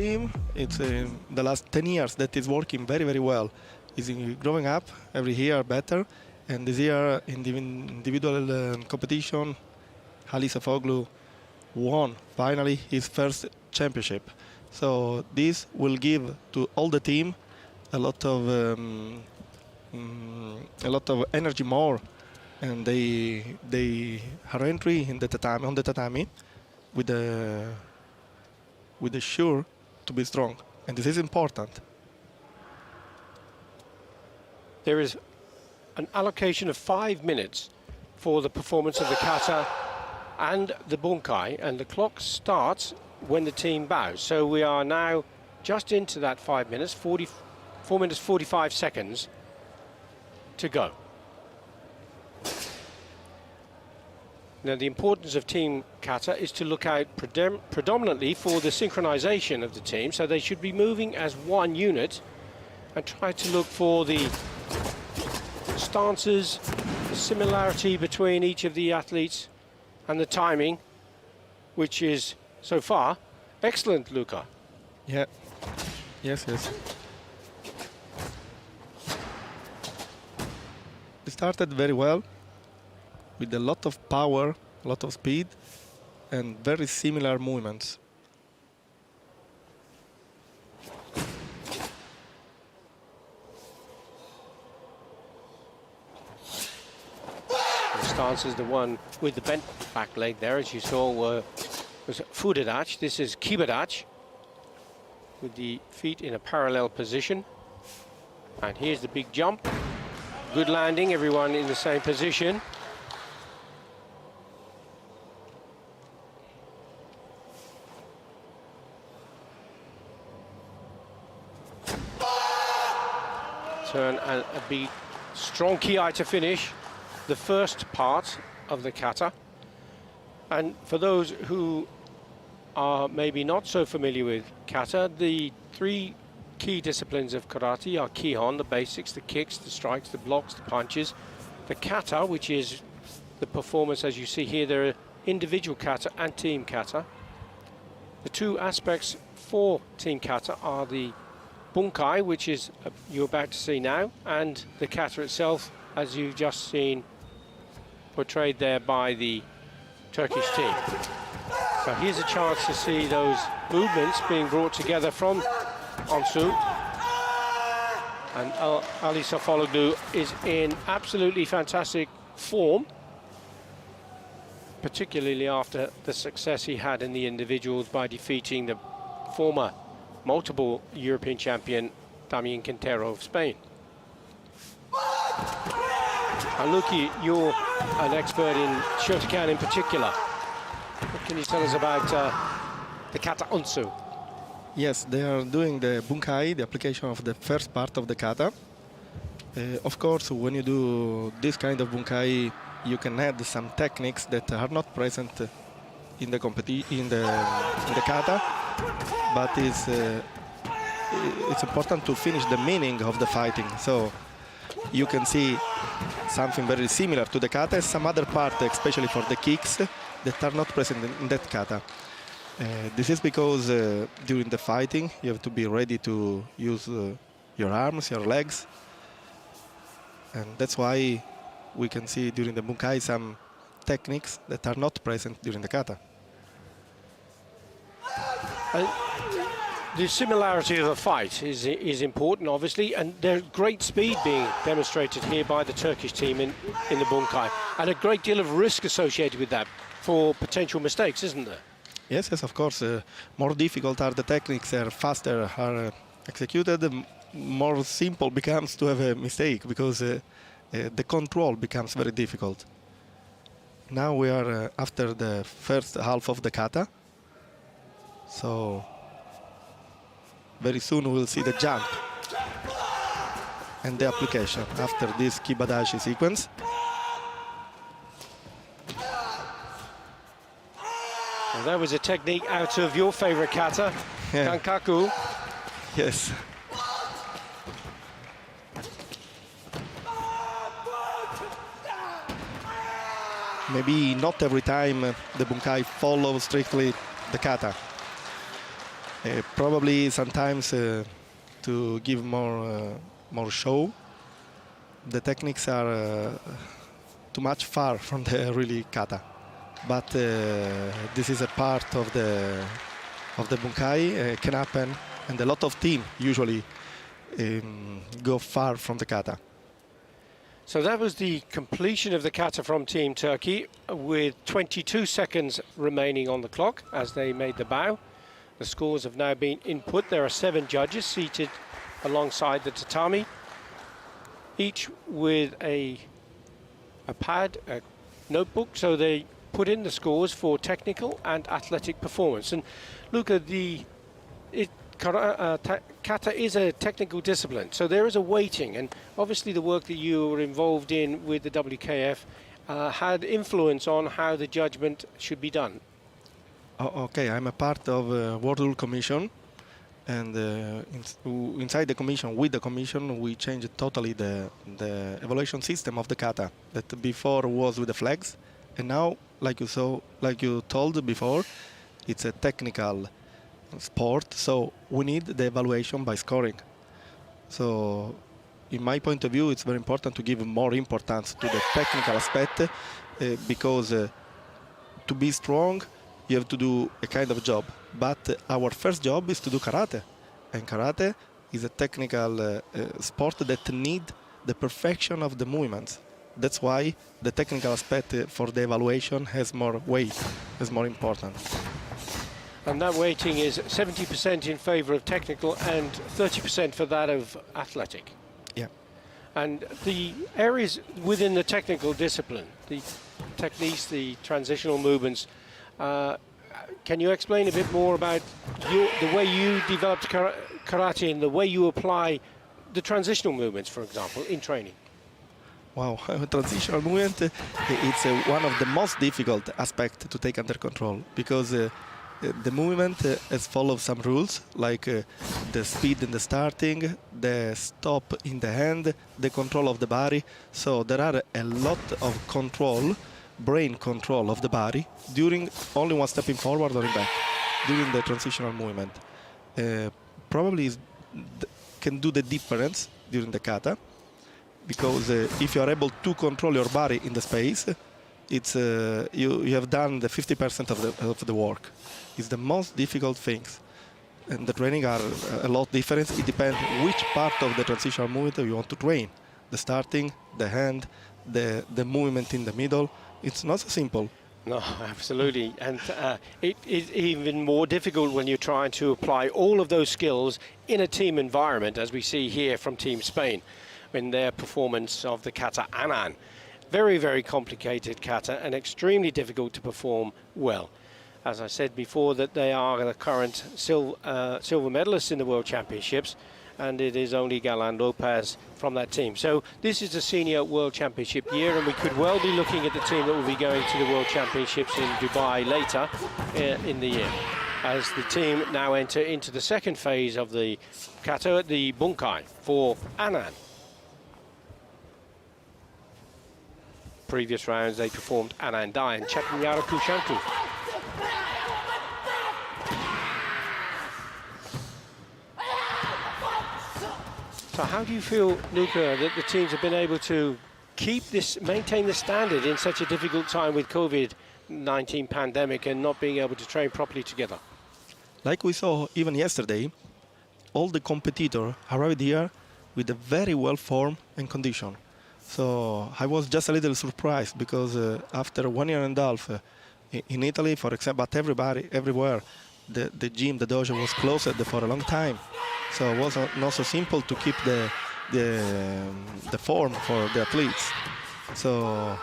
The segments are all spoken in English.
team, it's the last 10 years that is working very, very well. Is growing up every year better, and this year in the individual competition, Ali Safoglu won finally his first championship. So this will give to all the team a lot of energy more, and they are entry in the tatami, on the tatami with the sure to be strong, and this is important. There is an allocation of 5 minutes for the performance of the kata and the bunkai, and the clock starts when the team bows. So we are now just into that 5 minutes, 4 minutes 45 seconds to go. Now the importance of team kata is to look out predominantly for the synchronization of the team, so they should be moving as one unit and try to look for the stances, the similarity between each of the athletes, and the timing, which is so far excellent, Luca. Yeah. Yes. They started very well with a lot of power, a lot of speed, and very similar movements. The stance is the one with the bent back leg there, as you saw, was Fudedachi. This is Kibadachi, with the feet in a parallel position. And here's the big jump. Good landing, everyone in the same position. Turn and a beat. Strong kiai to finish the first part of the kata. And for those who are maybe not so familiar with kata, the 3 key disciplines of karate are kihon, the basics, the kicks, the strikes, the blocks, the punches. The kata, which is the performance, as you see here, there are individual kata and team kata. The 2 aspects for team kata are the bunkai, which is you're about to see now, and the kata itself, as you've just seen portrayed there by the Turkish team. So here's a chance to see those movements being brought together from Onsu. And Ali Safoglu is in absolutely fantastic form, particularly after the success he had in the individuals by defeating the former multiple European champion Damien Quintero of Spain. And Luki, you're an expert in Shotokan in particular. What can you tell us about the kata onsu? Yes, they are doing the bunkai, the application of the first part of the kata. Of course, when you do this kind of bunkai, you can add some techniques that are not present in the kata, but it's important to finish the meaning of the fighting. So you can see something very similar to the kata, some other part, especially for the kicks, that are not present in that kata. This is because during the fighting, you have to be ready to use your arms, your legs. And that's why we can see during the bunkai some techniques that are not present during the kata. The similarity of the fight is important, obviously, and there's great speed being demonstrated here by the Turkish team in the bunkai, and a great deal of risk associated with that for potential mistakes, isn't there? Yes, of course. More difficult are the techniques, are faster are executed, more simple becomes to have a mistake, because the control becomes very difficult. Now we are after the first half of the kata, so very soon we'll see the jump and the application after this Kibadashi sequence. Well, that was a technique out of your favorite kata, Kankaku. Yes. Maybe not every time the bunkai follows strictly the kata. Probably sometimes to give more show. The techniques are too much far from the really kata, but this is a part of the bunkai. Can happen, and a lot of team usually go far from the kata. So that was the completion of the kata from Team Turkey, with 22 seconds remaining on the clock as they made the bow. The scores have now been input. There are 7 judges seated alongside the tatami, each with a pad, a notebook, so they put in the scores for technical and athletic performance. And Luca, kata is a technical discipline, so there is a weighting, and obviously the work that you were involved in with the WKF had influence on how the judgment should be done. Okay, I'm a part of World Rule Commission, and inside the commission, with the commission, we changed totally the evaluation system of the kata that before was with the flags, and now, like you told before, it's a technical sport, so we need the evaluation by scoring. So in my point of view, it's very important to give more importance to the technical aspect because to be strong you have to do a kind of job, but our first job is to do karate, and karate is a technical sport that need the perfection of the movements. That's why the technical aspect for the evaluation has more weight, is more important. And that weighting is 70% in favor of technical and 30% for that of athletic. Yeah. And the areas within the technical discipline, the techniques, the transitional movements, can you explain a bit more about the way you developed karate and the way you apply the transitional movements, for example, in training? Wow, transitional movement, it's one of the most difficult aspects to take under control, because the movement has followed some rules, like the speed in the starting, the stop in the hand, the control of the body. So there are a lot of control, brain control of the body during only one stepping forward or in back, during the transitional movement. Probably can do the difference during the kata, because if you are able to control your body in the space, it's you have done the 50% of the work. It's the most difficult things, and the training are a lot different. It depends which part of the transitional movement you want to train. The starting, the hand, the movement in the middle. It's not so simple. No, absolutely. And it is even more difficult when you're trying to apply all of those skills in a team environment, as we see here from Team Spain in their performance of the kata anan. Very, very complicated kata and extremely difficult to perform well. As I said before, that they are the current silver medalists in the World Championships, and it is only Galan Lopez from that team. So this is the Senior World Championship year, and we could well be looking at the team that will be going to the World Championships in Dubai later in the year, as the team now enter into the second phase of the kata at the bunkai for anan. Previous rounds they performed anan dai and Chetanyara Kushanku. So how do you feel, Luca, that the teams have been able to maintain the standard in such a difficult time with COVID-19 pandemic and not being able to train properly together? Like we saw even yesterday, all the competitors arrived here with a very well form and condition. So I was just a little surprised, because after 1 year and a half in Italy, for example, but everywhere, the gym, the dojo was closed for a long time. So it was not so simple to keep the form for the athletes. So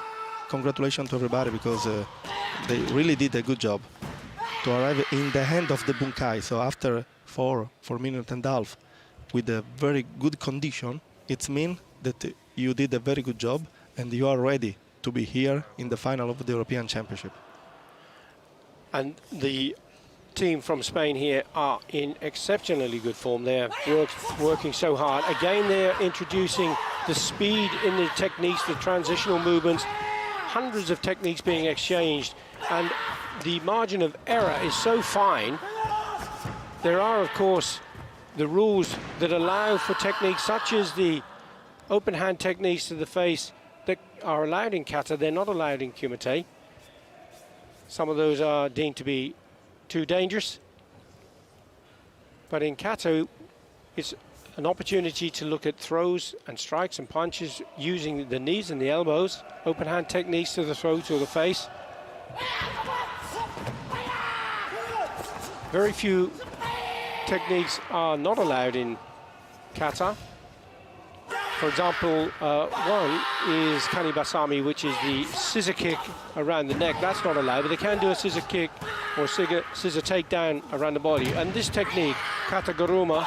congratulations to everybody, because they really did a good job to arrive in the hand of the bunkai. So after 4 minutes and a half with a very good condition, it means that you did a very good job and you are ready to be here in the final of the European Championship. And the team from Spain here are in exceptionally good form. They're working so hard. Again, they're introducing the speed in the techniques, the transitional movements, hundreds of techniques being exchanged, and the margin of error is so fine There are, of course, the rules that allow for techniques such as the open hand techniques to the face that are allowed in kata. They're not allowed in kumite. Some of those are deemed to be too dangerous. But in kata, it's an opportunity to look at throws and strikes and punches using the knees and the elbows, open hand techniques to the throat or the face. Very few techniques are not allowed in kata. For example, one is kanibasami, which is the scissor kick around the neck. That's not allowed, but they can do a scissor kick or scissor takedown around the body. And this technique, kata guruma,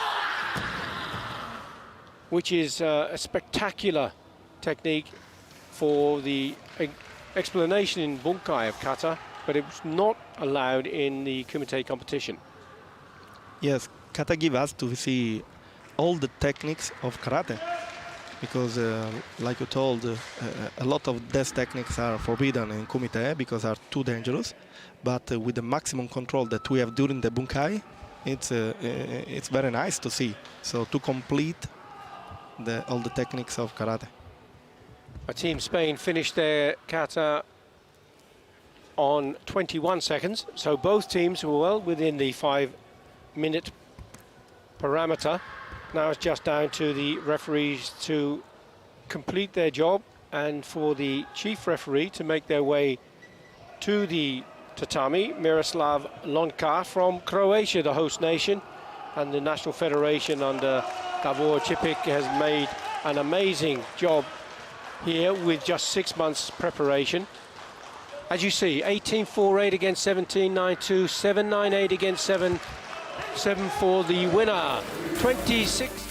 which is a spectacular technique for the explanation in bunkai of kata, but it was not allowed in the kumite competition. Yes, kata gives us to see all the techniques of karate, because like you told, a lot of these techniques are forbidden in kumite because are too dangerous, but with the maximum control that we have during the bunkai, it's very nice to see. So to complete all the techniques of karate. Team Spain finished their kata on 21 seconds, so both teams were well within the 5-minute parameter. Now it's just down to the referees to complete their job and for the chief referee to make their way to the tatami. Miroslav Lonka from Croatia, the host nation, and the national federation under Davor Čipik has made an amazing job here with just 6 months preparation. As you see, 18-4-8 against 17-9-2, 7-9-8 against 7-7 the winner. 26.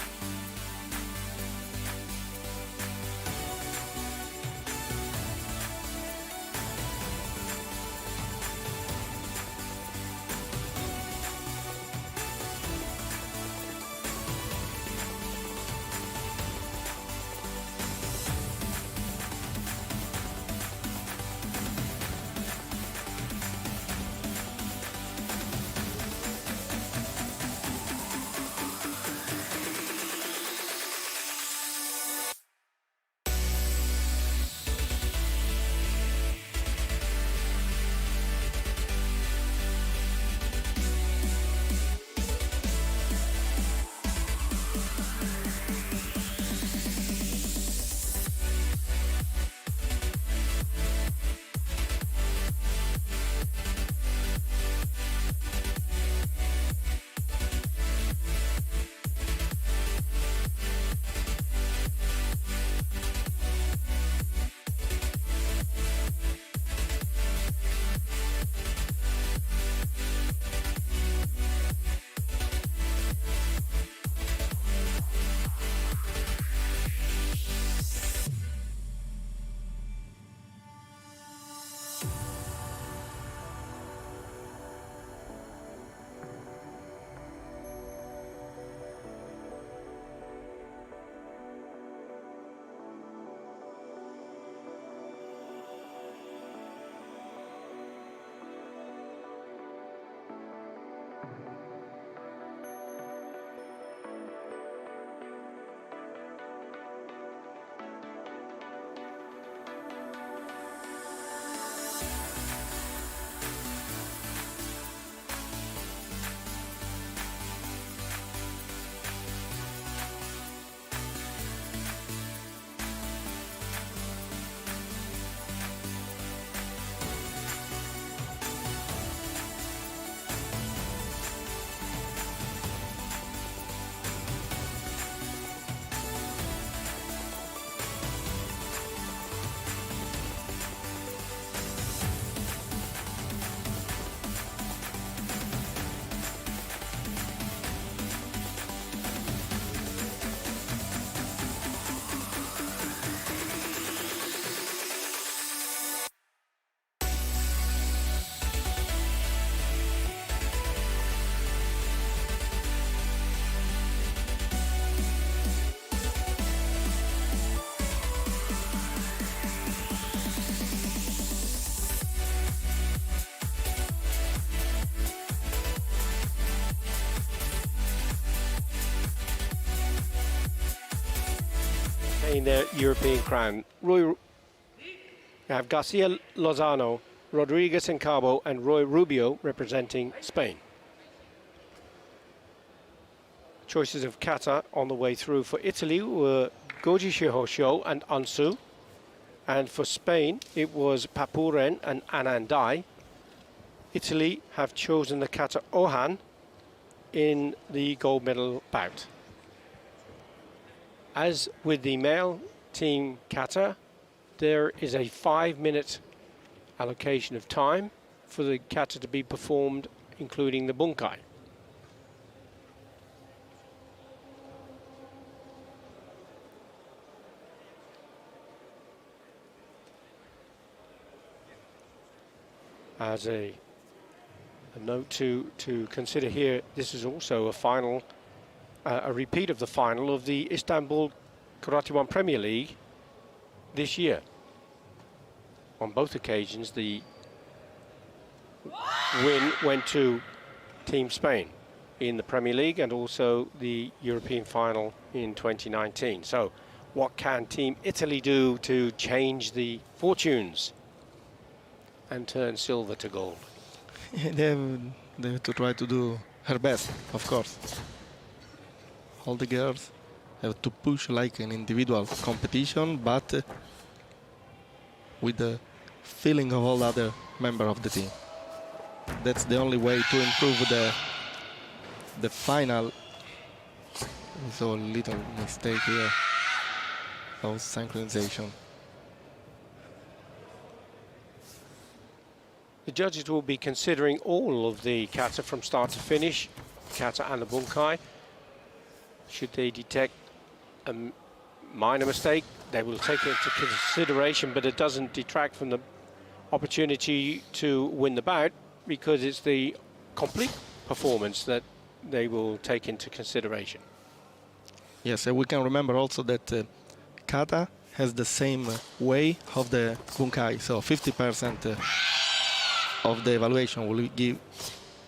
retain their European crown. We have Garcia Lozano, Rodriguez and Cabo, and Roy Rubio representing Spain. Choices of kata on the way through for Italy were Goji Shihosho and Ansu. And for Spain, it was Papuren and Anandai. Italy have chosen the kata Ohan in the gold medal bout. As with the male team kata, there is a 5-minute allocation of time for the kata to be performed, including the bunkai. As a note to consider here, this is also a final, a repeat of the final of the Istanbul Karate One Premier League this year. On both occasions, the win went to Team Spain in the Premier League and also the European final in 2019. So what can Team Italy do to change the fortunes and turn silver to gold? They have to try to do her best, of course. All the girls have to push like an individual competition, but with the feeling of all other members of the team. That's the only way to improve the final. So a little mistake here of synchronization. The judges will be considering all of the kata from start to finish, kata and the bunkai. Should they detect a minor mistake, they will take it into consideration, but it doesn't detract from the opportunity to win the bout, because it's the complete performance that they will take into consideration. Yes, and we can remember also that kata has the same way of the bunkai, so 50% of the evaluation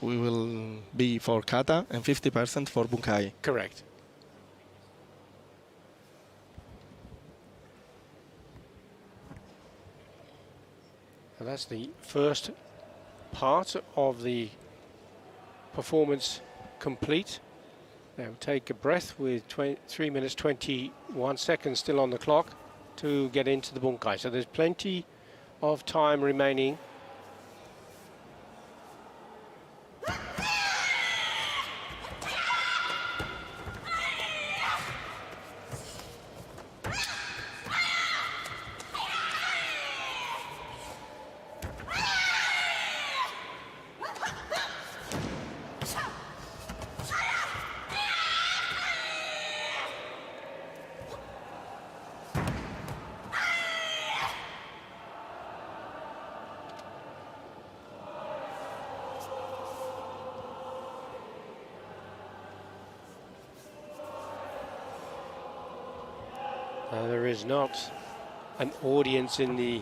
will be for kata and 50% for bunkai. Correct. And that's the first part of the performance complete. Now take a breath with 3 minutes 21 seconds still on the clock to get into the bunkai. So there's plenty of time remaining. There is not an audience in the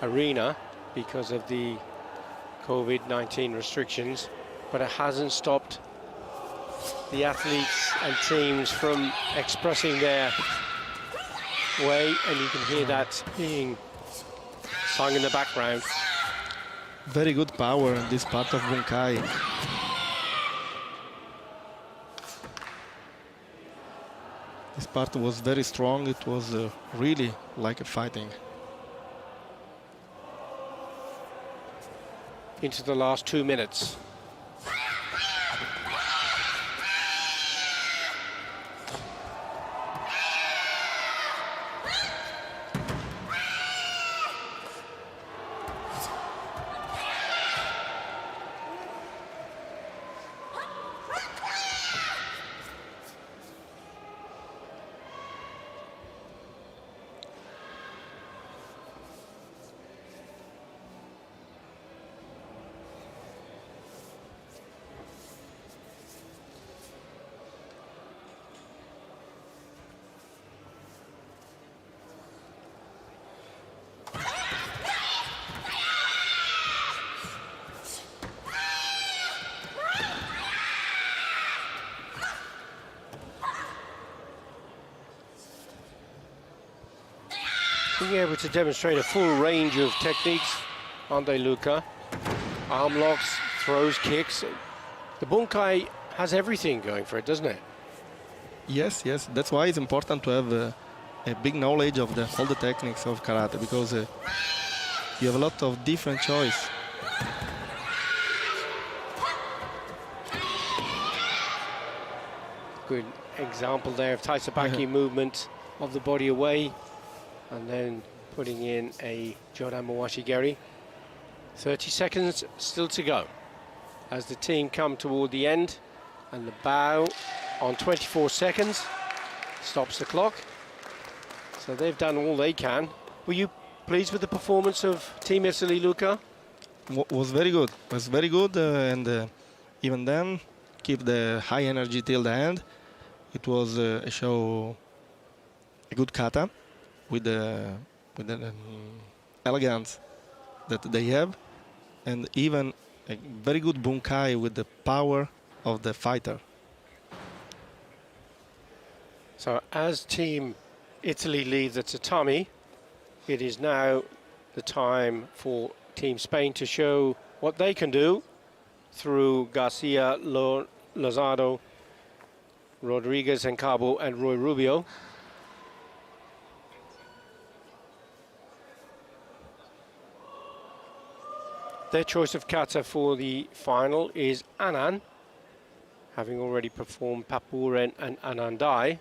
arena because of the COVID-19 restrictions, but it hasn't stopped the athletes and teams from expressing their way, and you can hear that being sung in the background. Very good power in this part of bunkai. This part was very strong. It was really like a fighting. Into the last 2 minutes. Being able to demonstrate a full range of techniques, aren't they, Luca? Arm locks, throws, kicks. The bunkai has everything going for it, doesn't it? Yes, yes. That's why it's important to have a big knowledge of all the techniques of karate, because you have a lot of different choice. Good example there of Taisabaki movement of the body away, and then putting in a Jodan Mawashi Geri. 30 seconds still to go as the team come toward the end, and the bow on 24 seconds stops the clock. So they've done all they can. Were you pleased with the performance of Team Italy, Luca? Was very good. Was very good, and even then, keep the high energy till the end. It was a show, a good kata with the elegance that they have, and even a very good bunkai with the power of the fighter. So as Team Italy leave the tatami, it is now the time for Team Spain to show what they can do through Garcia, Lozado, Rodriguez and Cabo, and Roy Rubio. Their choice of kata for the final is Anan, having already performed Papuren and Anandai.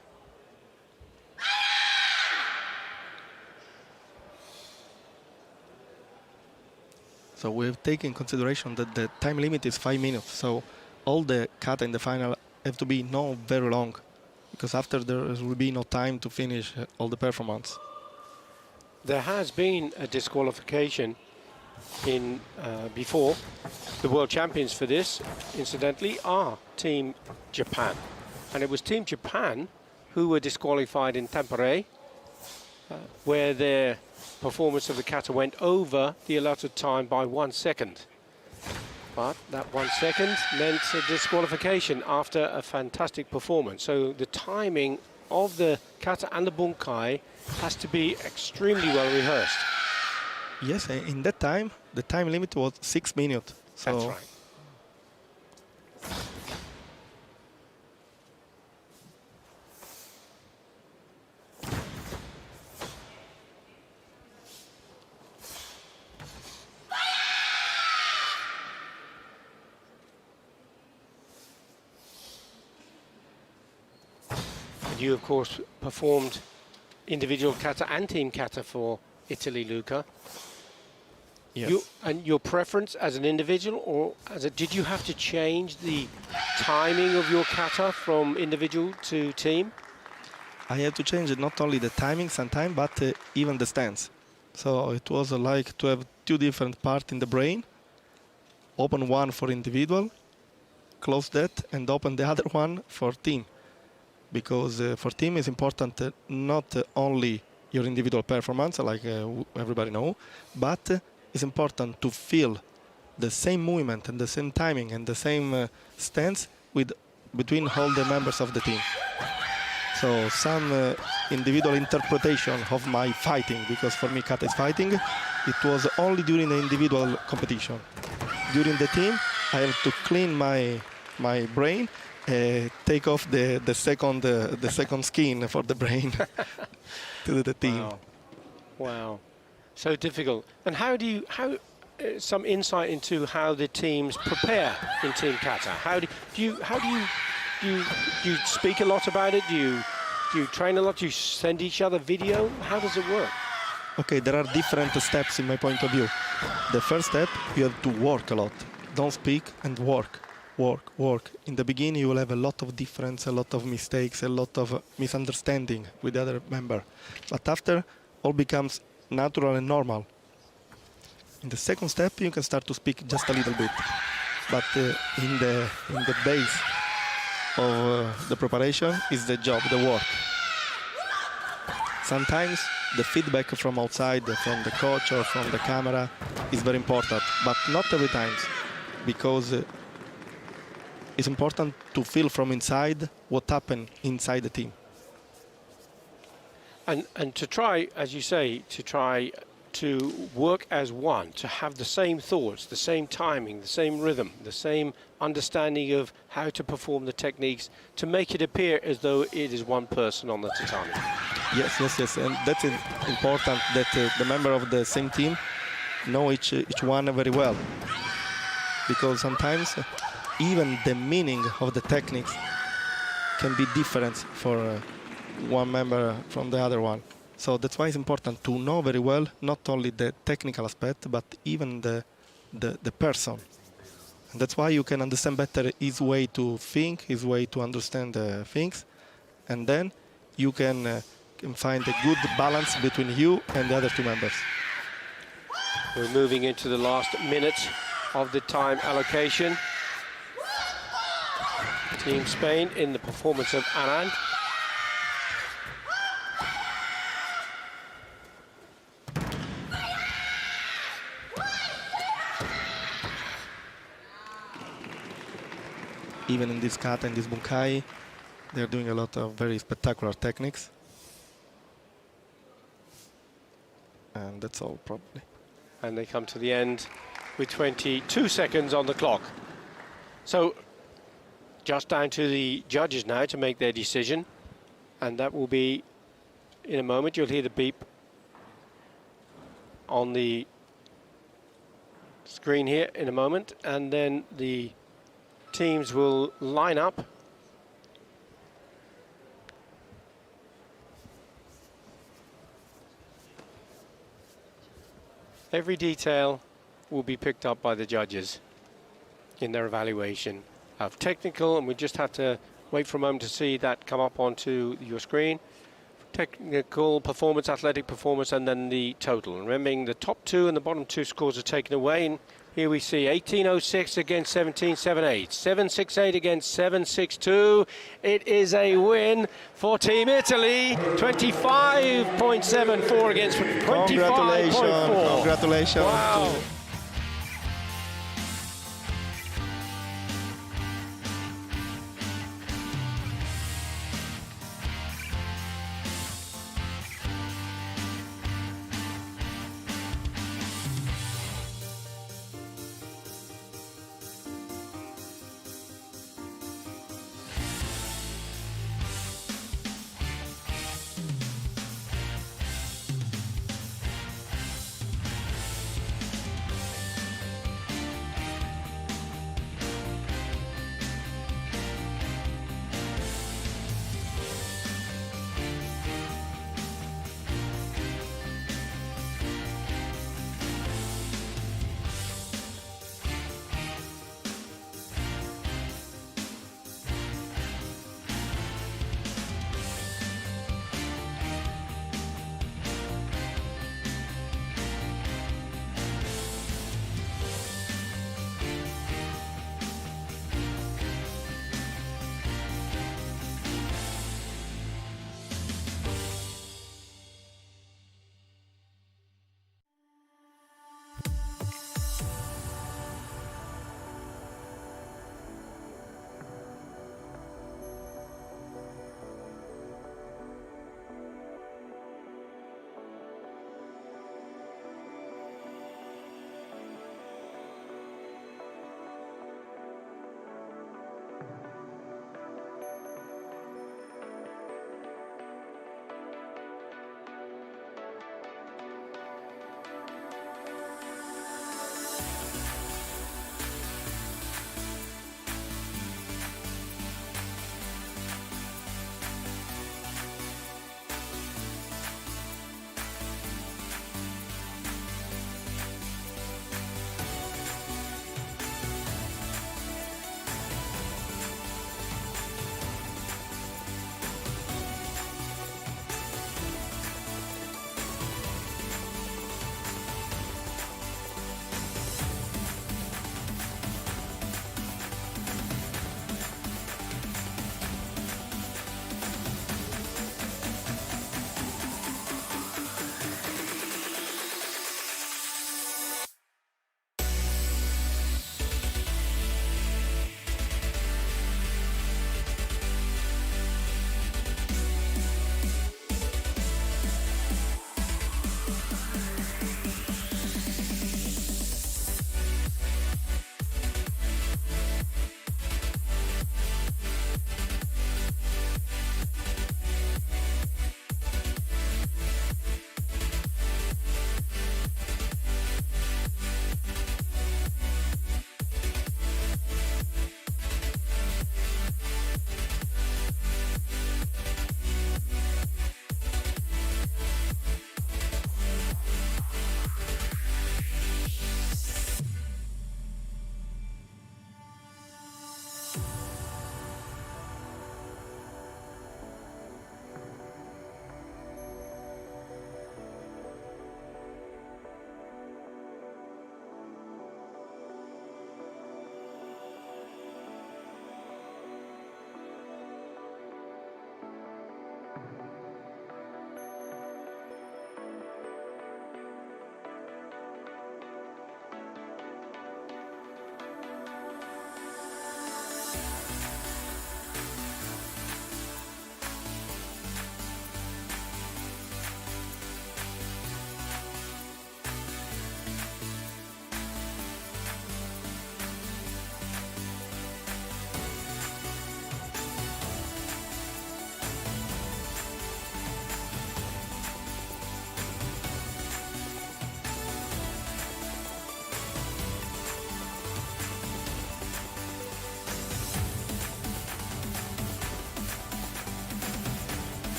So we have taken consideration that the time limit is 5 minutes. So all the kata in the final have to be not very long, because after there will be no time to finish all the performance. There has been a disqualification in before. The world champions for this, incidentally, are Team Japan. And it was Team Japan who were disqualified in Tampere, where their performance of the kata went over the allotted time by 1 second. But that 1 second meant a disqualification after a fantastic performance. So the timing of the kata and the bunkai has to be extremely well rehearsed. Yes, in that time, the time limit was 6 minutes. So that's right. You, of course, performed individual kata and team kata for Italy, Luca. yes. And your preference as an individual, or did you have to change the timing of your kata from individual to team? I had to change it, not only the timing sometimes, but even the stance. So it was like to have two different parts in the brain. Open one for individual, close that, and open the other one for team. Because for team it's important not only your individual performance, like everybody know, but it's important to feel the same movement and the same timing and the same stance between all the members of the team. So some individual interpretation of my fighting, because for me kata is fighting, it was only during the individual competition. During the team, I have to clean my brain, take off the second skin for the brain to the team. Wow. Wow, so difficult. And how some insight into how the teams prepare in team kata? How do you speak a lot about it? Do you train a lot? Do you send each other video? How does it work? Okay, there are different steps in my point of view. The first step, you have to work a lot. Don't speak and work. Work. In the beginning, you will have a lot of difference, a lot of mistakes, a lot of misunderstanding with the other member. But after, all becomes natural and normal. In the second step, you can start to speak just a little bit. But in the base of the preparation is the job, the work. Sometimes the feedback from outside, from the coach or from the camera, is very important, but not every time, because it's important to feel from inside what happened inside the team. And to try, as you say, to work as one, to have the same thoughts, the same timing, the same rhythm, the same understanding of how to perform the techniques, to make it appear as though it is one person on the tatami. Yes, and that's important that the member of the same team know each one very well, because sometimes even the meaning of the techniques can be different for one member from the other one. So that's why it's important to know very well not only the technical aspect, but even the person. And that's why you can understand better his way to think, his way to understand things, and then you can find a good balance between you and the other two members. We're moving into the last minute of the time allocation. Team Spain in the performance of Anand. Even in this kata and this bunkai, they're doing a lot of very spectacular techniques. And that's all, probably. And they come to the end with 22 seconds on the clock. So just down to the judges now to make their decision. And that will be in a moment. You'll hear the beep on the screen here in a moment. And then the teams will line up. Every detail will be picked up by the judges in their evaluation of technical, and we just have to wait for a moment to see that come up onto your screen. Technical performance, athletic performance, and then the total. And remembering the top two and the bottom two scores are taken away. And here we see 18.06 against 17.78, 7.68 against 7.62. It is a win for Team Italy, 25.74 against 25.4. Congratulations. Wow.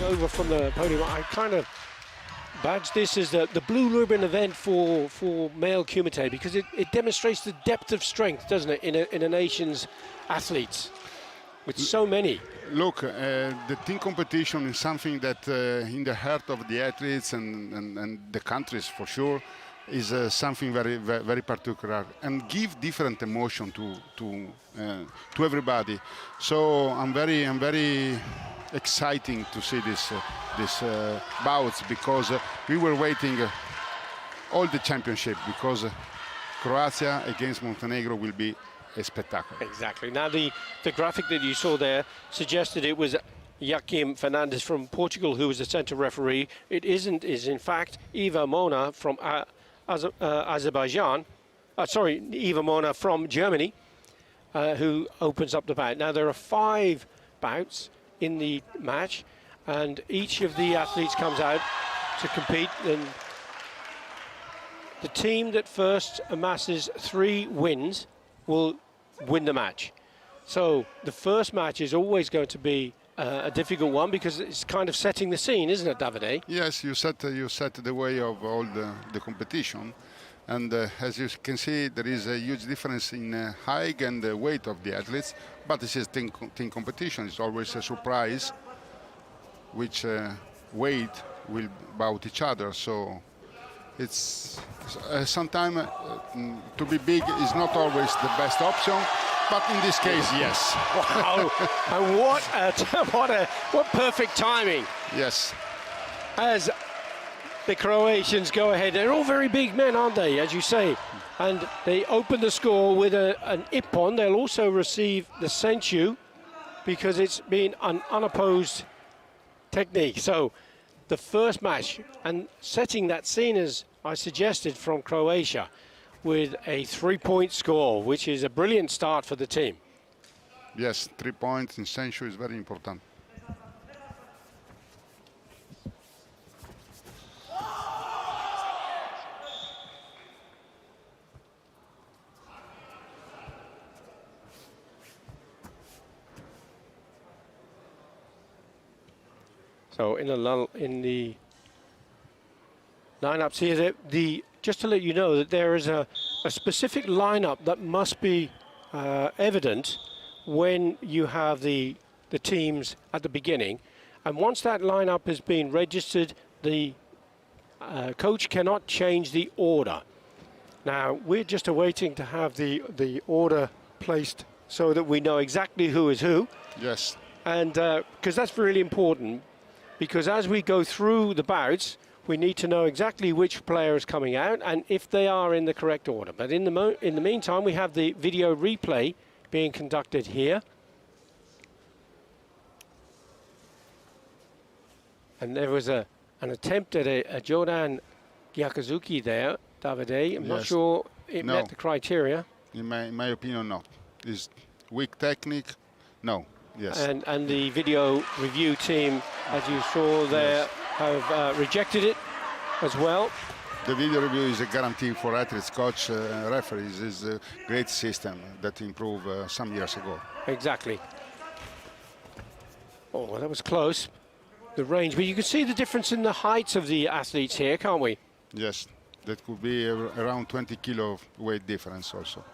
over from the podium, I kind of badge this as the blue ribbon event for male kumite, because it demonstrates the depth of strength, doesn't it, in a nation's athletes, with so many. Look, the team competition is something that in the heart of the athletes and the countries for sure is something very, very particular and give different emotion to everybody. So I'm very exciting to see this bouts, because we were waiting all the championship, because Croatia against Montenegro will be a spectacle. Exactly. Now the graphic that you saw there suggested it was Joaquim Fernandes from Portugal who was the center referee. It isn't. Is in fact Iva Mona from Azerbaijan. Sorry, Iva Mona from Germany, who opens up the bout. Now there are 5 bouts in the match, and each of the athletes comes out to compete, and the team that first amasses 3 wins will win the match. So the first match is always going to be a difficult one, because it's kind of setting the scene, isn't it, Davide? Yes, you set the way of all the competition, and as you can see, there is a huge difference in height and the weight of the athletes, but this is team competition. It's always a surprise which weight will bout each other, so it's sometimes to be big is not always the best option, but in this case, yes. Wow! And what perfect timing! Yes. As the Croatians go ahead, they're all very big men, aren't they? As you say, and they open the score with an ippon. They'll also receive the senchu, because it's been an unopposed technique. So the first match, and setting that scene, as I suggested, from Croatia, with a 3-point score, which is a brilliant start for the team. Yes, 3 points in sensu is very important. So in the lineups here, just to let you know that there is a specific lineup that must be evident when you have the teams at the beginning, and once that lineup has been registered, the coach cannot change the order. Now we're just awaiting to have the order placed so that we know exactly who is who. Yes. And because that's really important, because as we go through the bouts, we need to know exactly which player is coming out and if they are in the correct order. But in the meantime, we have the video replay being conducted here. And there was an attempt at a Jordan Gyakazuki there, Davide. I'm not sure it met the criteria. In my opinion, no. It's weak technique, no. Yes. And the video review team, as you saw there, have rejected it as well. The video review is a guarantee for athletes, coach, referees. Is a great system that improved some years ago. Exactly. Oh, that was close, the range. But you can see the difference in the heights of the athletes here, can't we? Yes, that could be around 20 kilo weight difference also.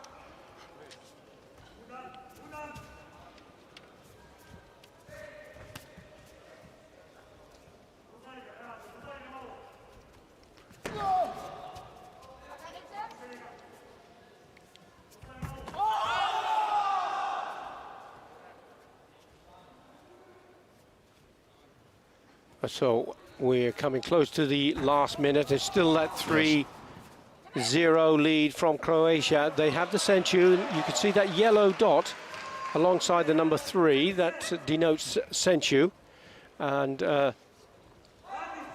So we're coming close to the last minute. There's still that 3-0 lead from Croatia. They have the senchu. You can see that yellow dot alongside the number 3. That denotes senchu. And, of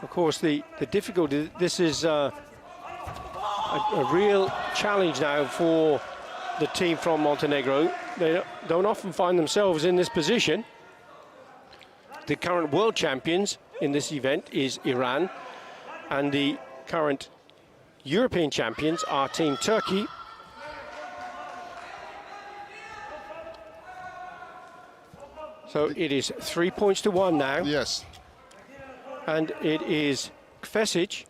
course, the difficulty, this is a real challenge now for the team from Montenegro. They don't often find themselves in this position. The current world champions in this event is Iran, and the current European champions are Team Turkey. So it is 3 points to 1 now. Yes, And it is Kvesic.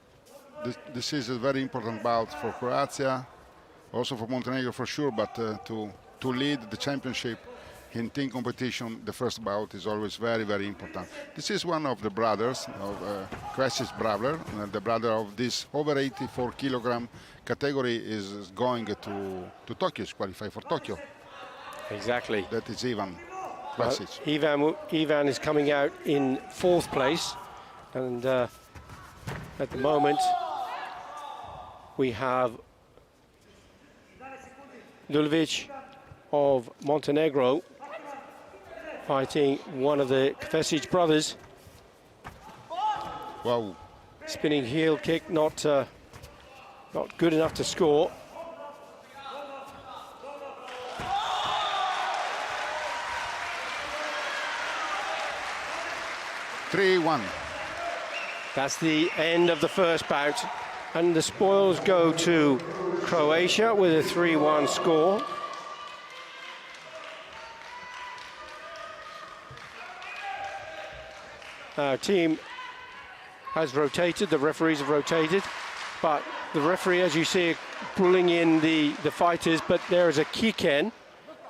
This is a very important bout for Croatia, also for Montenegro for sure, but to lead the championship in team competition, the first bout is always very, very important. This is one of the brothers, of Kvesic's brother, the brother of this over 84 kilogram category is going to Tokyo, is qualified for Tokyo. Exactly. That is Ivan Kvesic. Ivan is coming out in 4th place, and at the moment we have Dulvic of Montenegro fighting one of the Kvesic brothers. Wow. Spinning heel kick, not good enough to score. (3-1). That's the end of the first bout, and the spoils go to Croatia with a 3-1 score. Our team has rotated, the referees have rotated, but the referee, as you see, pulling in the fighters, but there is a kick-in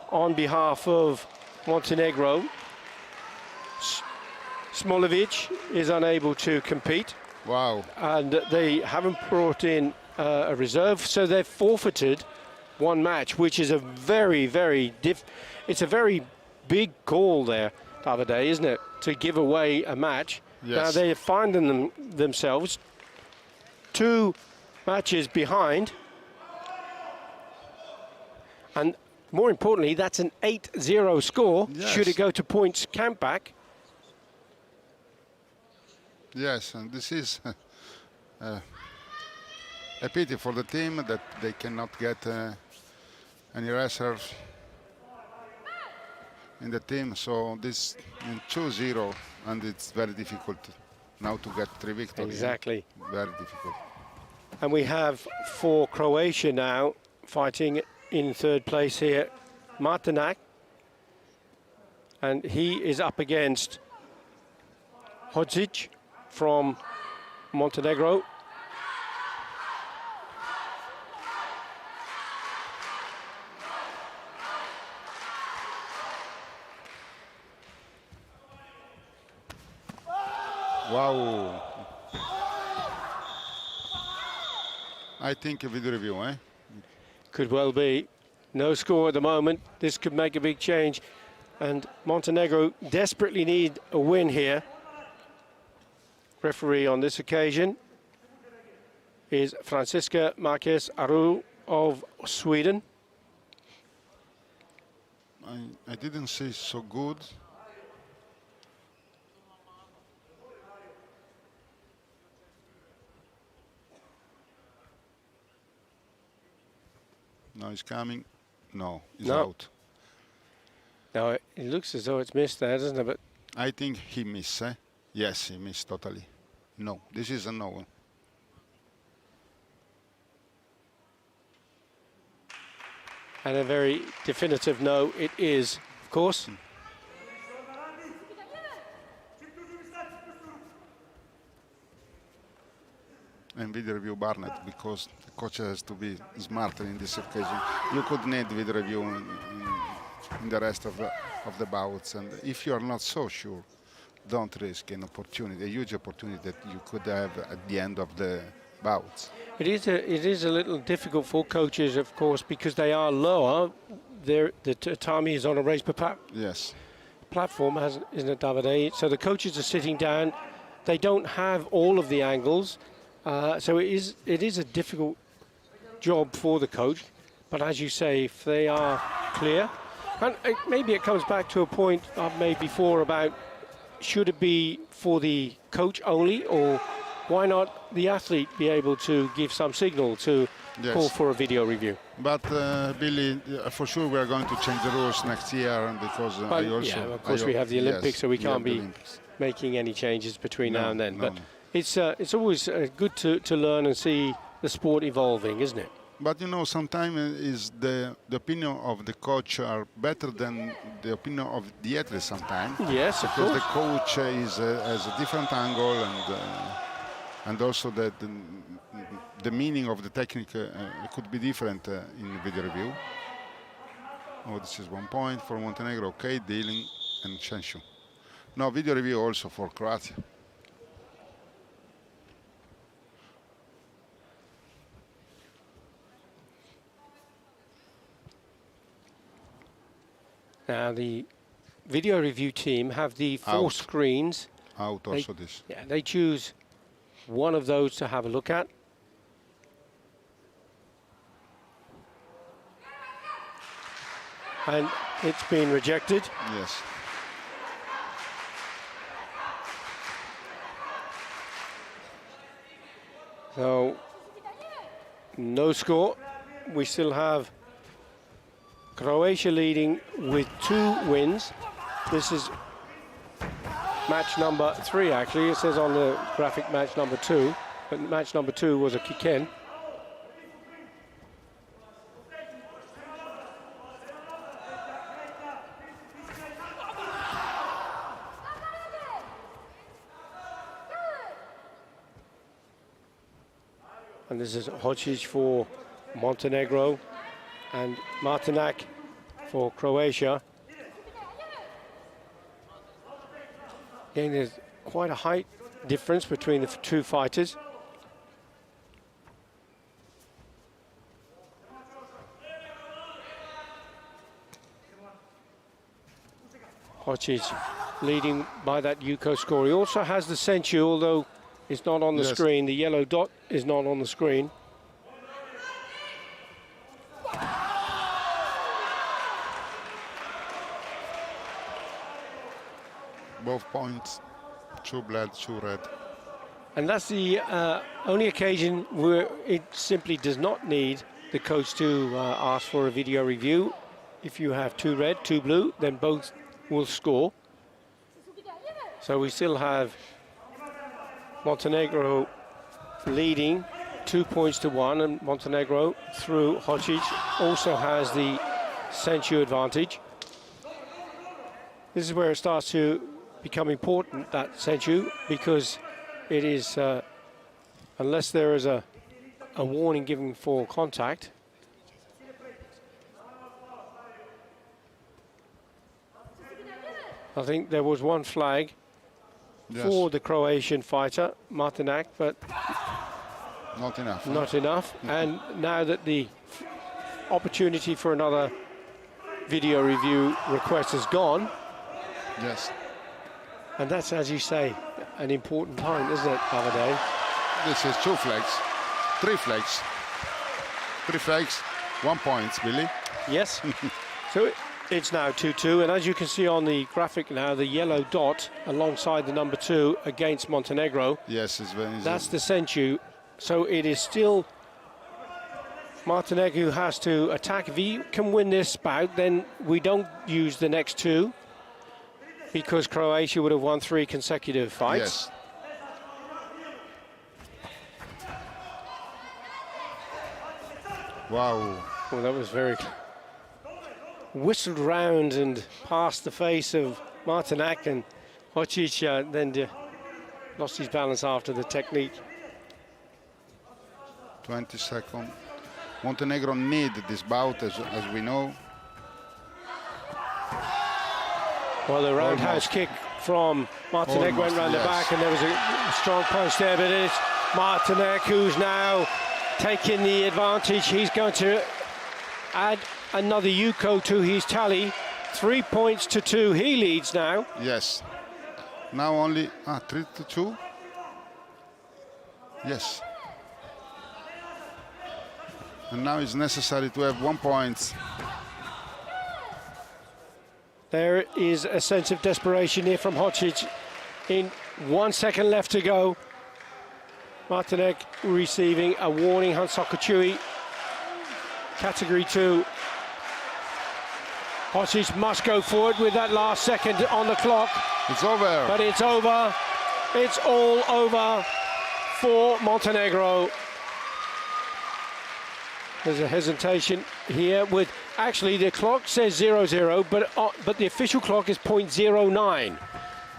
on behalf of Montenegro. Smolevic is unable to compete. Wow. And they haven't brought in a reserve, so they've forfeited one match, which is a very big call there, Davide, isn't it? To give away a match. Yes. Now they find themselves 2 matches behind. And more importantly, that's an 8-0 score, yes. should it go to points count back. Yes, and this is a pity for the team that they cannot get any wrestlers in the team. So this in 2-0, and it's very difficult now to get 3 victories. Exactly. Very difficult. And we have for Croatia now fighting in 3rd place here, Martinak. And he is up against Hodzic from Montenegro. Wow. I think a video review, eh? Could well be. No score at the moment. This could make a big change. And Montenegro desperately need a win here. Referee on this occasion is Francisca Marquez Aru of Sweden. I didn't say so good. Now he's coming. No, he's out. Now it looks as though it's missed there, doesn't it? But I think he missed, eh? Yes, he missed totally. No, this is a no. and a very definitive no, it is, of course. And video review Barnett, because the coach has to be smarter in this occasion. You could need video review in the rest of the bouts, and if you are not so sure, don't risk an opportunity, a huge opportunity that you could have at the end of the bouts. It is a little difficult for coaches, of course, because they are lower. The tatami is on a raised platform, isn't it, Davide? So the coaches are sitting down. They don't have all of the angles. So it is a difficult job for the coach, but as you say, if they are clear, and maybe it comes back to a point I've made before about should it be for the coach only, or why not the athlete be able to give some signal to call for a video review? But Billy, for sure we are going to change the rules next year, because of course we have the Olympics, so we can't be making any changes between now and then. But it's always good to learn and see the sport evolving, isn't it? But you know, sometimes is the opinion of the coach are better than the opinion of the athlete sometimes. Yes, of Because the course. coach has a different angle and also the meaning of the technique could be different in video review. Oh, this is 1 point for Montenegro. Okay, dealing and Shenshu. No, video review also for Croatia. Now the video review team have the 4 Out. screens. Out They- also this. Yeah, they choose one of those to have a look at. And it's been rejected. Yes. So no score. We still have Croatia leading with 2 wins. This is match number 3, actually. It says on the graphic match number 2, but match number 2 was a kick-in. And this is Hodzic for Montenegro and Martinak for Croatia. Again, there's quite a height difference between the 2 fighters. Hodzic leading by that Yuko score. He also has the Senchu, although it's not on the Yes. screen. The yellow dot is not on the screen. Both points, 2 black, 2 red. And that's the only occasion where it simply does not need the coach to ask for a video review. If you have 2 red, 2 blue, then both will score. So we still have Montenegro leading 2 points to 1, and Montenegro through Hodzic also has the Senchu advantage. This is where it starts to become important, that Senchu, because it is, unless there is a warning given for contact, I think there was one flag Yes. for the Croatian fighter, Martinak, but Not enough. huh? not enough. And now that the opportunity for another video review request is gone, Yes. and that's, as you say, an important point, isn't it, Davide? This is 2 flags. 3 flags. 3 flags, 1 point, Billy. Yes. So it's now 2-2, and as you can see on the graphic now, the yellow dot alongside the number 2 against Montenegro, Yes, it's very. that's the Senchu. So it is still Montenegro who has to attack. If he can win this bout, then we don't use the next 2, because Croatia would have won 3 consecutive fights. Yes. Wow. Well, that was very whistled round and past the face of Martinak, and Hodzic then lost his balance after the technique. 20 seconds. Montenegro need this bout, as we know. Well, the roundhouse Almost. kick from Martinek went Almost, round the yes. back, and there was a strong punch there, but it's Martinek who's now taking the advantage. He's going to add another Yuko to his tally. 3 points to 2. He leads now. Yes. Now only 3-2. Yes. And now it's necessary to have 1 point. There is a sense of desperation here from Hodzic. In 1 second left to go. Martinek receiving a warning. Hansokachui, category 2. Hodzic must go forward with that last second on the clock. It's over. But it's over. It's all over for Montenegro. There's a hesitation here with, actually the clock says 0-0, but the official clock is .09.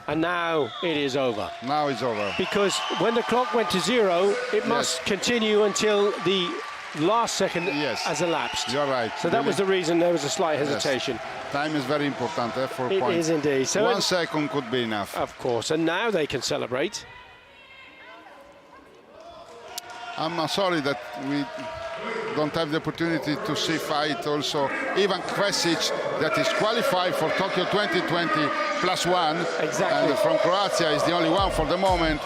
And now it is over. Now it's over. Because when the clock went to 0, it must continue until the last second has elapsed. You're right. So that was the reason there was a slight hesitation. Yes. Time is very important for it points. It is indeed. So 1 second could be enough. Of course. And now they can celebrate. I'm sorry that we don't have the opportunity to see fight also Ivan Kvesic, that is qualified for Tokyo 2020 +1. Exactly. And from Croatia is the only one for the moment.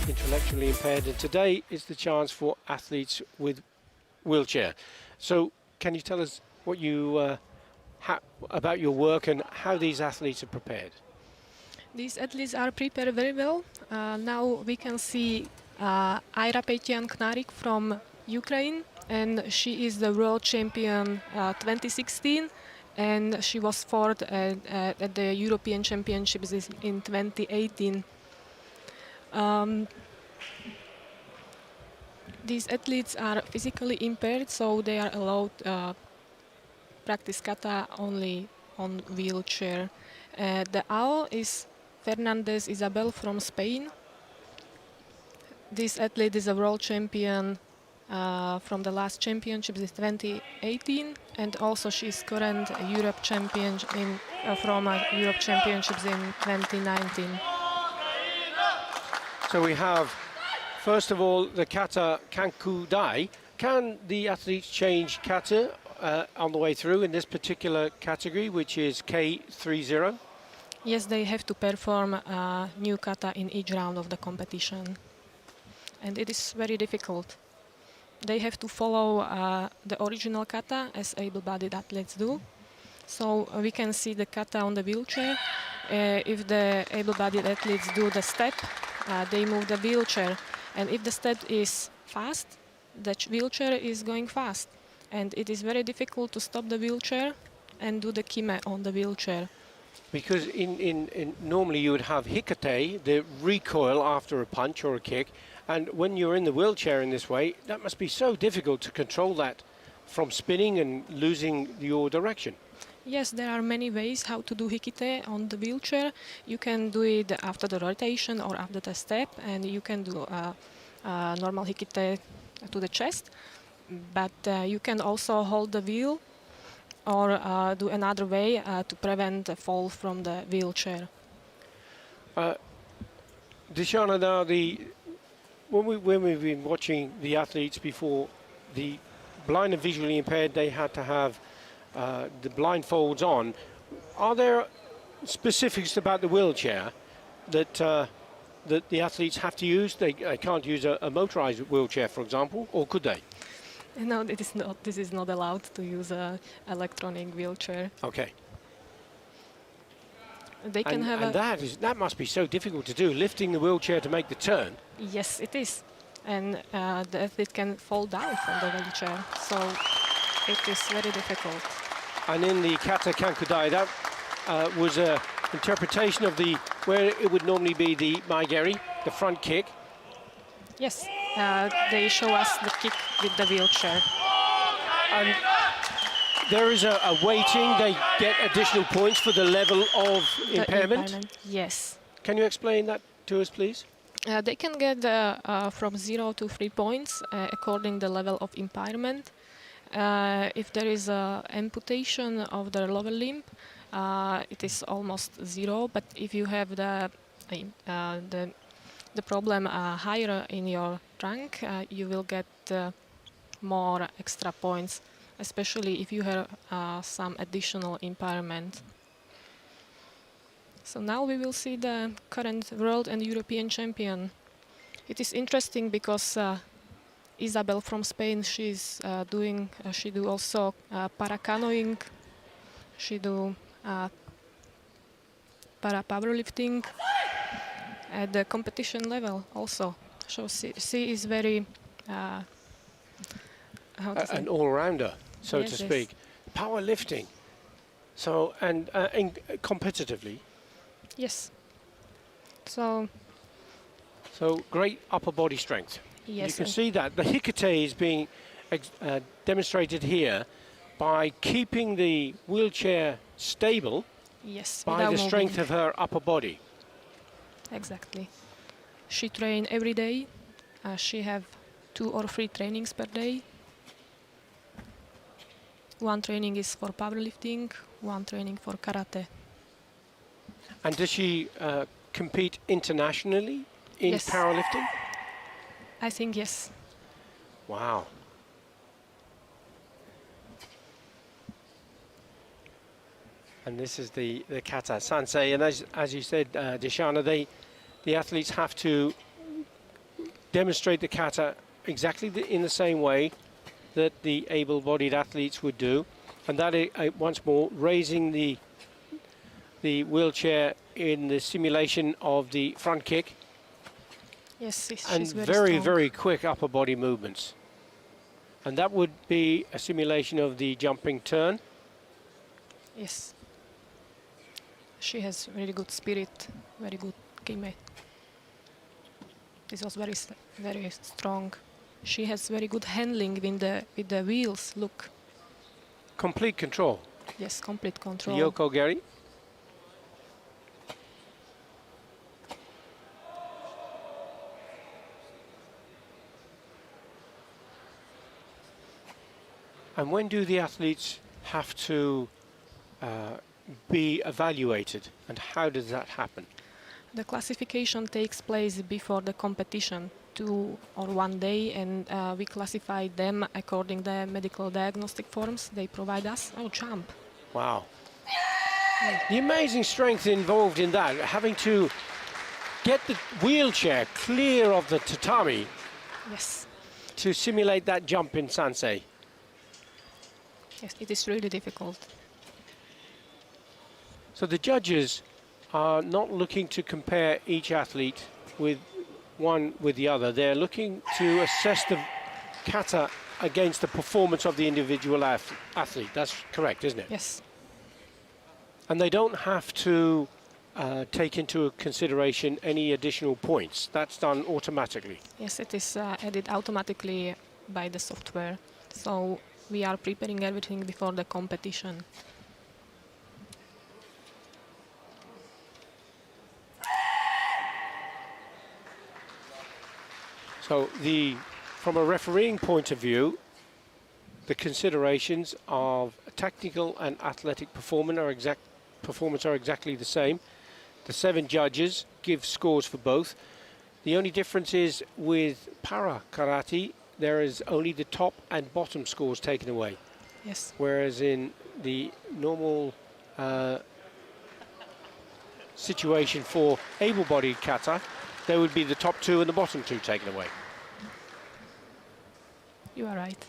intellectually impaired, and today is the chance for athletes with wheelchair. So can you tell us what you about your work and how these athletes are prepared? These athletes are prepared very well. Now we can see Ira Petian-Knarik from Ukraine, and she is the world champion 2016, and she was fourth at the European Championships in 2018. These athletes are physically impaired, so they are allowed practice kata only on wheelchair. The owl is Fernandez Isabel from Spain. This athlete is a world champion from the last championships in 2018, and also she is current Europe champion from Europe Championships in 2019. So we have, first of all, the kata kanku dai. Can the athletes change kata on the way through in this particular category, which is K30? Yes, they have to perform a new kata in each round of the competition, and it is very difficult. They have to follow the original kata as able-bodied athletes do. So we can see the kata on the wheelchair. If the able-bodied athletes do the step, they move the wheelchair, and if the step is fast, the wheelchair is going fast, and it is very difficult to stop the wheelchair and do the kime on the wheelchair. Because normally you would have hikate, the recoil after a punch or a kick, and when you're in the wheelchair in this way, that must be so difficult to control that from spinning and losing your direction. Yes, there are many ways how to do hikite on the wheelchair. You can do it after the rotation or after the step, and you can do a normal hikite to the chest, but you can also hold the wheel or do another way to prevent a fall from the wheelchair. Dishana, now when we've been watching the athletes before, the blind and visually impaired, they had to have the blindfolds on. Are there specifics about the wheelchair that that the athletes have to use? They can't use a motorized wheelchair, for example, or could they? No, it is not. This is not allowed to use an electronic wheelchair. Okay. They can have that must be so difficult to do, lifting the wheelchair to make the turn. Yes, it is, and the athlete can fall down from the wheelchair, so it is very difficult. And in the kata kankudai, that was an interpretation of where it would normally be the maigeri, the front kick. Yes, they show us the kick with the wheelchair. And there is a weighting. They get additional points for the level of impairment. Yes. Can you explain that to us, please? They can get from 0 to 3 points according to the level of impairment. If there is an amputation of the lower limb, it is almost 0. But if you have the problem higher in your rank, you will get more extra points, especially if you have some additional impairment. So now we will see the current world and European champion. It is interesting because Isabel from Spain, she do also para-canoeing, she do para-powerlifting at the competition level also. So she is very an all-rounder, so yes, to speak. yes. Powerlifting. So and competitively. Yes. So great upper body strength. yes, You can see that the hikate is being demonstrated here by keeping the wheelchair stable yes, by without the strength moving. of her upper body. Exactly. She train every day. She have 2 or 3 trainings per day. One training is for powerlifting, one training for karate. And does she compete internationally in Yes. powerlifting? I think yes. Wow. And this is the kata sansei, and as you said, Dishana, the athletes have to demonstrate the kata exactly in the same way that the able-bodied athletes would do, and that is, once more, raising the wheelchair in the simulation of the front kick, Yes, and she's very very, strong. very quick upper body movements. And that would be a simulation of the jumping turn. Yes. She has really good spirit, very good kime. This was very strong. She has very good handling with the wheels. Look, Complete control. yes, complete control. Yoko Geri. And when do the athletes have to be evaluated, and how does that happen? The classification takes place before the competition, 2 or 1 day, and we classify them according the medical diagnostic forms they provide us. Oh, jump! Wow. The amazing strength involved in that, having to get the wheelchair clear of the tatami Yes, to simulate that jump in Sansei. yes, it is really difficult. So the judges are not looking to compare each athlete with one with the other. They're looking to assess the kata against the performance of the individual athlete. That's correct, isn't it? Yes, And they don't have to take into consideration any additional points. That's done automatically. yes, it is added automatically by the software. So we are preparing everything before the competition. So from a refereeing point of view, the considerations of technical and athletic performance are exactly the same. The 7 judges give scores for both. The only difference is with para karate, there is only the top and bottom scores taken away, Yes, whereas in the normal situation for able-bodied kata, there would be the top 2 and the bottom 2 taken away. you are right.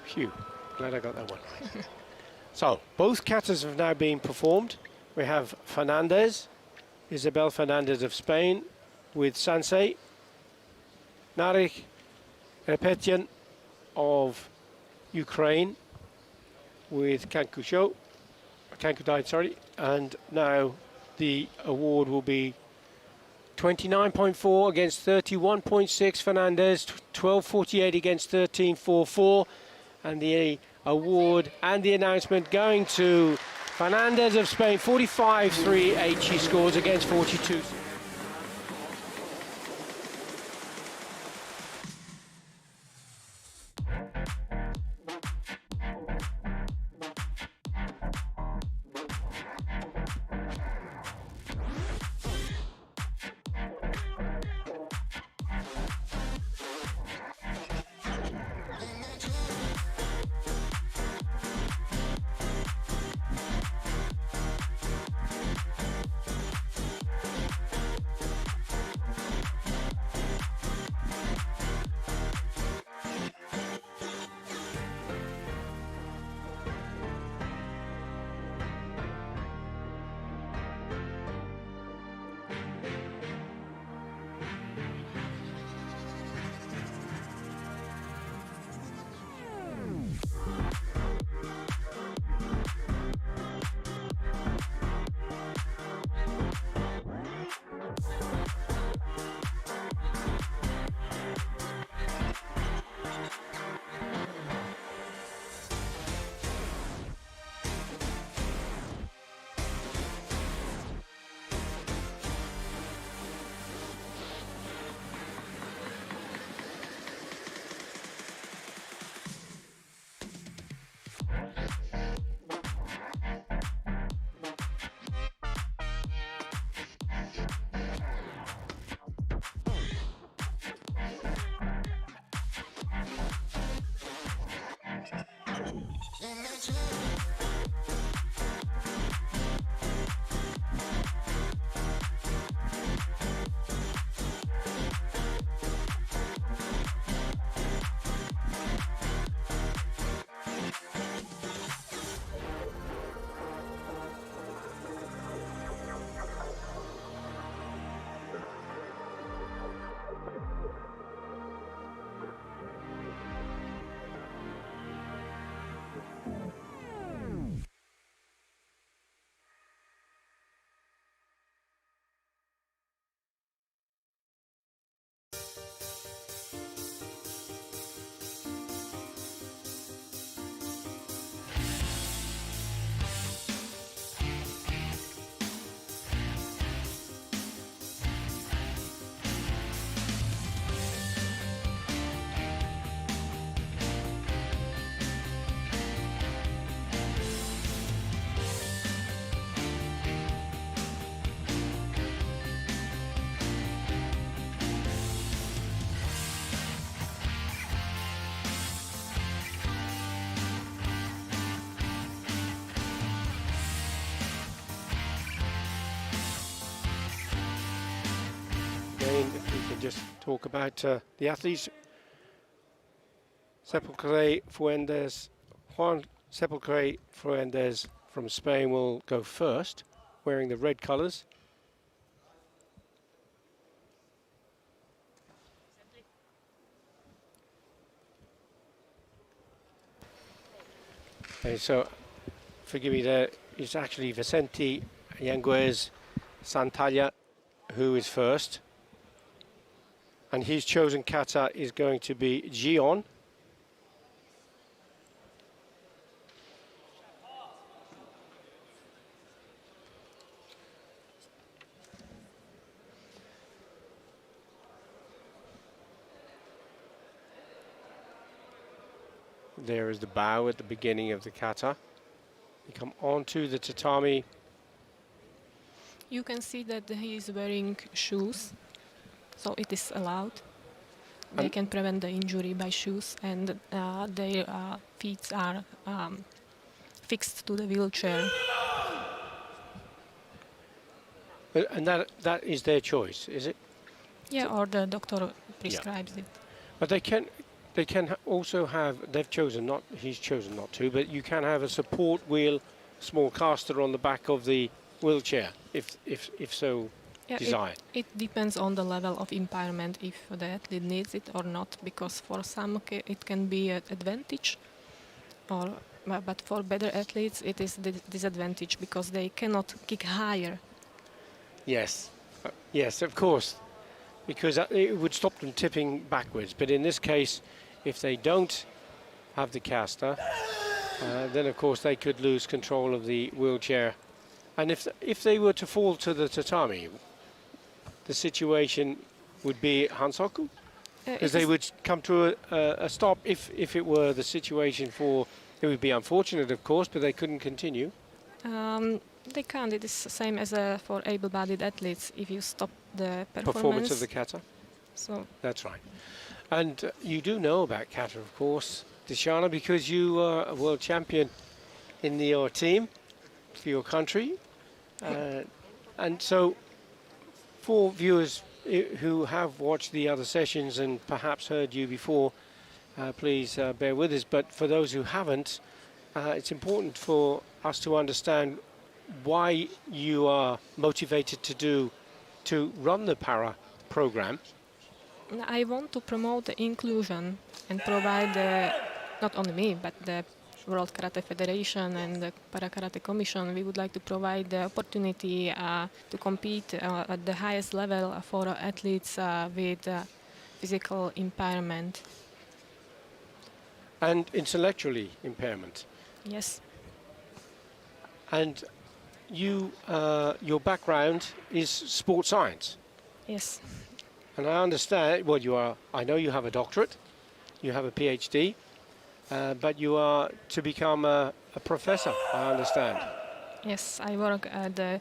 Phew, glad I got that one right. So, both katas have now been performed. We have Fernandez, Isabel Fernandez of Spain, with Sansei, Narek Repetian of Ukraine, with Kankudai, sorry, and now the award will be 29.4 against 31.6 Fernandez, 12.48 against 13.44, and the award and the announcement going to Fernandez of Spain, 45.38 she scores against 42. just talk about the athletes. Juan Sepulcre Fuentes from Spain will go first, wearing the red colours. Okay, so, forgive me there, it's actually Vicente Yanguez Santalla who is first. And his chosen kata is going to be Gion. There is the bow at the beginning of the kata. You come onto the tatami. You can see that he is wearing shoes, so it is allowed. They can prevent the injury by shoes, and their feet are fixed to the wheelchair. And that is their choice, is it? Yeah, or the doctor prescribes it. But they can also have, he's chosen not to, but you can have a support wheel, small caster on the back of the wheelchair, if so desired. It depends on the level of impairment, if the athlete needs it or not, because for some it can be an advantage, but for better athletes it is the disadvantage because they cannot kick higher. Yes, yes, of course, because it would stop them tipping backwards. But in this case, if they don't have the caster, then of course they could lose control of the wheelchair. And if they were to fall to the tatami, the situation would be hansoku? Because they would come to a stop if it were the situation for, it would be unfortunate of course, but they couldn't continue. They can't. It is the same as for able-bodied athletes. If you stop the Performance of the kata? So that's right. And you do know about kata, of course, Dishana, because you are a world champion in your team for your country. And so for viewers who have watched the other sessions and perhaps heard you before, please bear with us. But for those who haven't, it's important for us to understand why you are motivated to run the para program. I want to promote the inclusion and provide, not only me, but the World Karate Federation and the Para Karate Commission. We would like to provide the opportunity to compete at the highest level for athletes with physical impairment. And intellectually impairment. Yes. And you, your background is sports science. Yes. And I understand, well, I know you have a doctorate, you have a PhD, but you are to become a professor, I understand. Yes, I work at the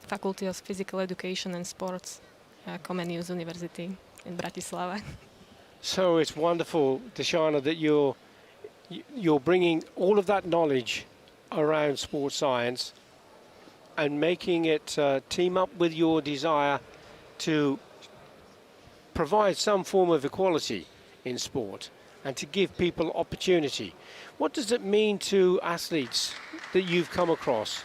Faculty of Physical Education and Sports, Comenius University in Bratislava. So it's wonderful, Dishana, that you're bringing all of that knowledge around sports science and making it team up with your desire to provide some form of equality in sport and to give people opportunity. What does it mean to athletes that you've come across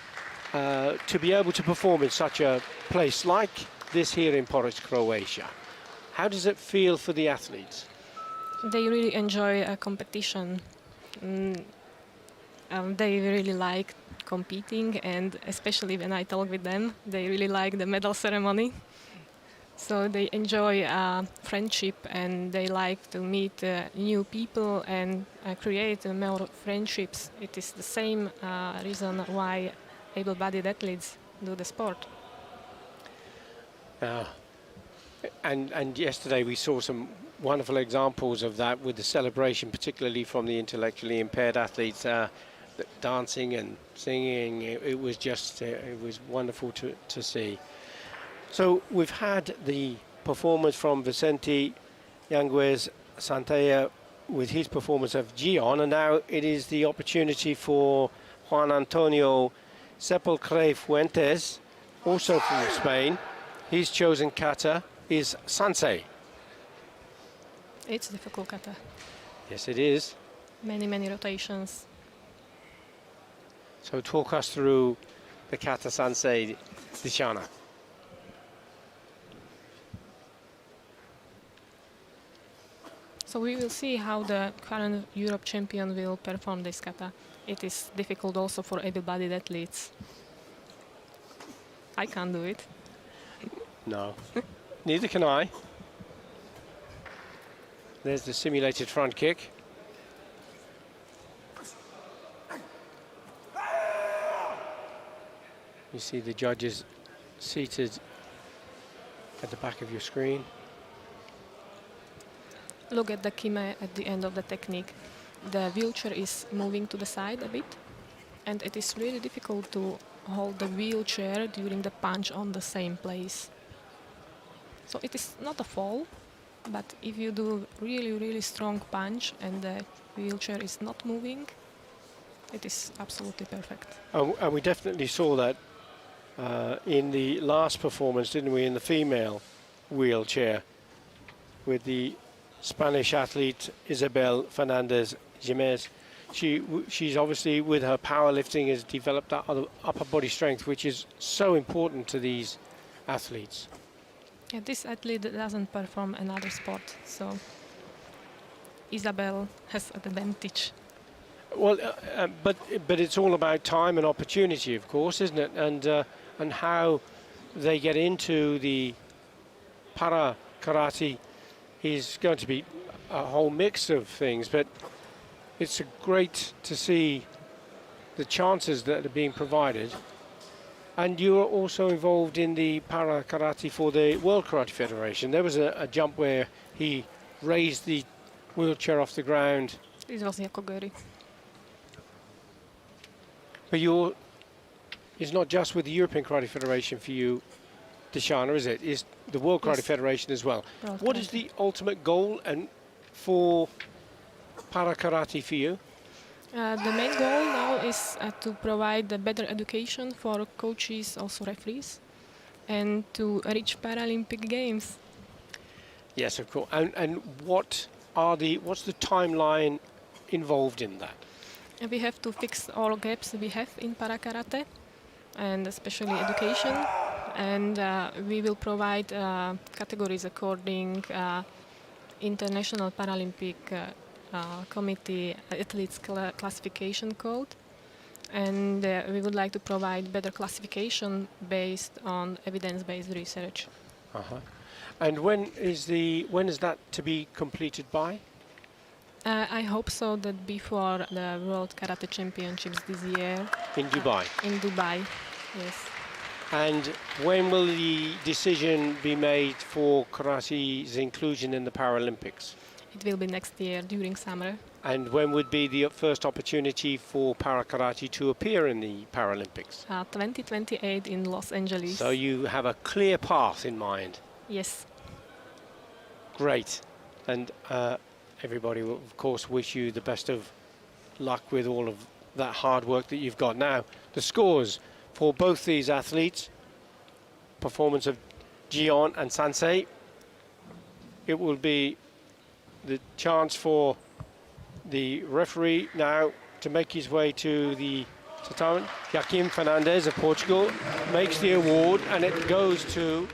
to be able to perform in such a place like this here in Porridge, Croatia? How does it feel for the athletes? They really enjoy a competition. They really like competing, and especially when I talk with them, they really like the medal ceremony. So they enjoy friendship, and they like to meet new people and create more friendships. It is the same reason why able-bodied athletes do the sport. And yesterday we saw some wonderful examples of that with the celebration, particularly from the intellectually impaired athletes, dancing and singing. It was just, it was wonderful to see. So we've had the performance from Vicente Yanguez Santalla with his performance of Gion, and now it is the opportunity for Juan Antonio Sepulcre Fuentes, also from Spain. His chosen kata is Sansei. It's difficult kata. Yes, it is. Many rotations. So talk us through the kata sensei, Dishana. So we will see how the current Europe champion will perform this kata. It is difficult also for able-bodied athletes. I can't do it. No, neither can I. There's the simulated front kick. You see the judges seated at the back of your screen. Look at the kime at the end of the technique. The wheelchair is moving to the side a bit, and it is really difficult to hold the wheelchair during the punch on the same place. So it is not a fall, but if you do really strong punch and the wheelchair is not moving, it is absolutely perfect. And we definitely saw that in the last performance, didn't we, in the female wheelchair with the Spanish athlete Isabel Fernandez Jimenez. She's obviously, with her powerlifting, has developed that other upper body strength, which is so important to these athletes. Yeah, this athlete doesn't perform another sport, so Isabel has an advantage. Well, but it's all about time and opportunity, of course, isn't it? And how they get into the para karate is going to be a whole mix of things, but it's great to see the chances that are being provided. And you are also involved in the para karate for the World Karate Federation. There was a jump where he raised the wheelchair off the ground. This was Yakogori. But it's not just with the European Karate Federation for you, Dishana, is it? It's the World Karate Yes. Federation as well. World What is Karate. the ultimate goal and for para karate for you? The main goal now is to provide a better education for coaches, also referees, and to reach Paralympic Games. Yes, of course. And what's the timeline involved in that? And we have to fix all gaps we have in para karate, and especially education. And we will provide categories according International Paralympic Committee Athletes Classification Code. And we would like to provide better classification based on evidence-based research. Uh-huh. And when is that to be completed by? I hope so that before the World Karate Championships this year. In Dubai. In Dubai, yes. And when will the decision be made for karate's inclusion in the Paralympics? It will be next year during summer. And when would be the first opportunity for para karate to appear in the Paralympics? 2028 in Los Angeles. So you have a clear path in mind. Yes. Great. And everybody will, of course, wish you the best of luck with all of that hard work that you've got. Now, the scores for both these athletes, performance of Gion and Sansei, it will be the chance for the referee now to make his way to the tatami. Joaquim Fernandez of Portugal makes the award, and it goes to